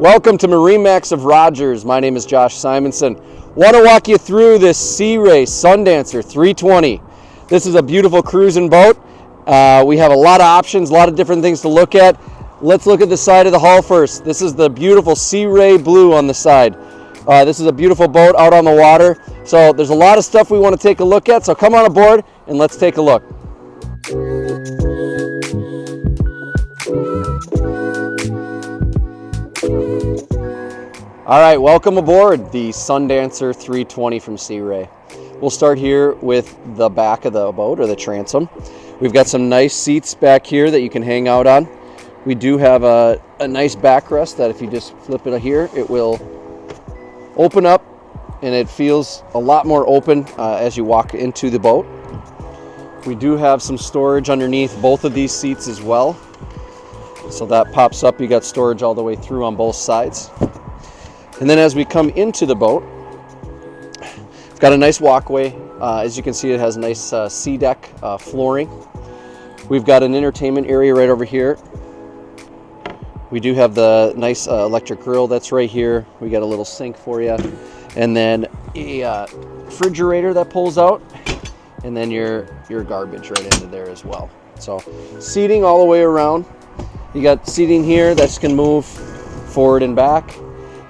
Welcome to MarineMax of Rogers. My name is Josh Simonson. Want to walk you through this Sea Ray Sundancer 320. This is a beautiful cruising boat. We have a lot of options, a lot of different things to look at. Let's look at the side of the hull first. This is the beautiful Sea Ray blue on the side. This is a beautiful boat out on the water. So there's a lot of stuff we want to take a look at. So come on aboard and let's take a look. All right, welcome aboard the Sundancer 320 from Sea Ray. We'll start here with the back of the boat, or the transom. We've got some nice seats back here that you can hang out on. We do have a nice backrest that if you just flip it here, it will open up and it feels a lot more open as you walk into the boat. We do have some storage underneath both of these seats as well. So that pops up, you got storage all the way through on both sides. And then as we come into the boat, we've got a nice walkway. As you can see, it has nice sea deck flooring. We've got an entertainment area right over here. We do have the nice electric grill that's right here. We got a little sink for you. And then a refrigerator that pulls out. And then your garbage right into there as well. So seating all the way around. You got seating here that's going to move forward and back.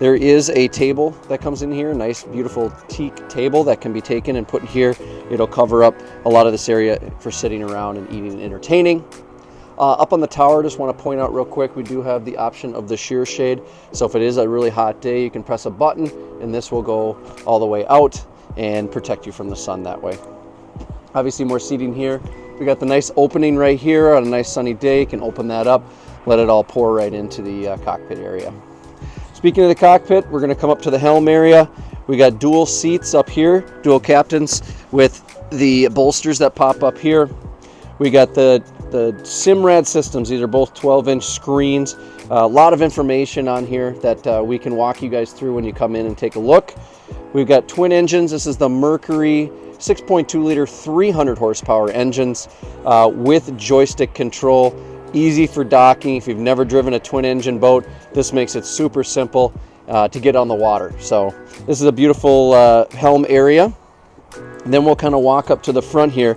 There is a table that comes in here, a nice beautiful teak table that can be taken and put in here. It'll cover up a lot of this area for sitting around and eating and entertaining. Up on the tower, just want to point out real quick, we do have the option of the sheer shade. So if it is a really hot day, you can press a button and this will go all the way out and protect you from the sun that way. Obviously more seating here. We got the nice opening right here on a nice sunny day. You can open that up, let it all pour right into the cockpit area. Speaking of the cockpit, we're going to come up to the helm area. We got dual seats up here, dual captains with the bolsters that pop up here. We got the Simrad systems. These are both 12-inch screens. A lot of information on here that we can walk you guys through when you come in and take a look. We've got twin engines. This is the Mercury 6.2 liter 300 horsepower engines with joystick control. Easy for docking. If you've never driven a twin engine boat, this makes it super simple to get on the water. So this is a beautiful helm area. And then we'll kind of walk up to the front here.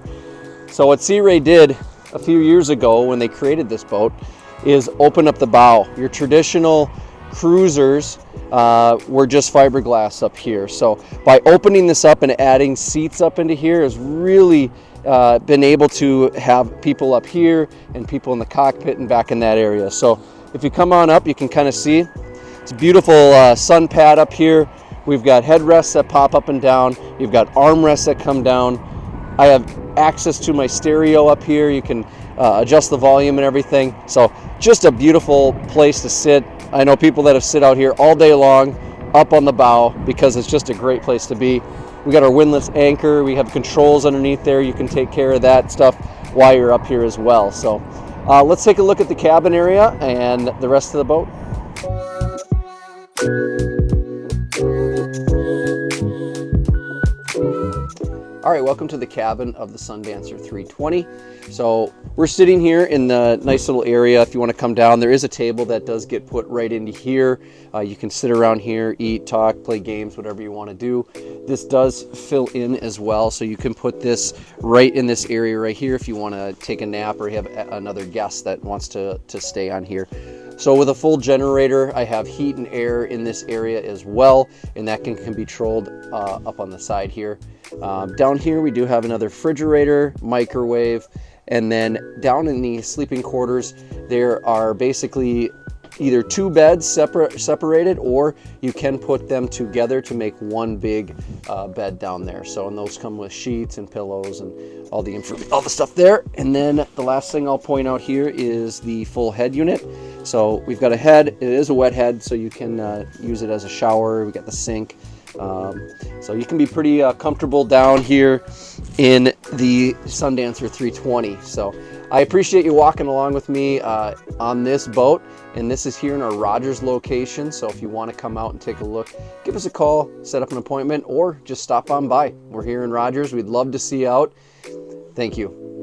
So what Sea Ray did a few years ago when they created this boat is open up the bow. Your traditional cruisers were just fiberglass up here. So by opening this up and adding seats up into here is really been able to have people up here and people in the cockpit and back in that area. So if you come on up, you can kind of see it's a beautiful sun pad up here. We've got headrests that pop up and down. You've got armrests that come down. I have access to my stereo up here. You can adjust the volume and everything. So just a beautiful place to sit. I know people that have sit out here all day long up on the bow because it's just a great place to be. We got our windlass anchor. We have controls underneath there. You can take care of that stuff while you're up here as well. So let's take a look at the cabin area and the rest of the boat. All right, welcome to the cabin of the Sundancer 320. So we're sitting here in the nice little area. If you want to come down, there is a table that does get put right into here. You can sit around here, eat, talk, play games, whatever you want to do. This does fill in as well, so you can put this right in this area right here if you want to take a nap or have another guest that wants to stay on here. So with a full generator, I have heat and air in this area as well, and that can be controlled up on the side here. Down here we do have another refrigerator, microwave, and then down in the sleeping quarters there are basically either two beds separated, or you can put them together to make one big bed down there. So, and those come with sheets and pillows and all the stuff there. And then the last thing I'll point out here is the full head unit. So we've got a head. It is a wet head, so you can use it as a shower. We got the sink. So you can be pretty comfortable down here in the Sundancer 320. So I appreciate you walking along with me on this boat, and this is here in our Rogers location. So if you want to come out and take a look, give us a call, set up an appointment, or just stop on by. We're here in Rogers. We'd love to see you out. Thank you.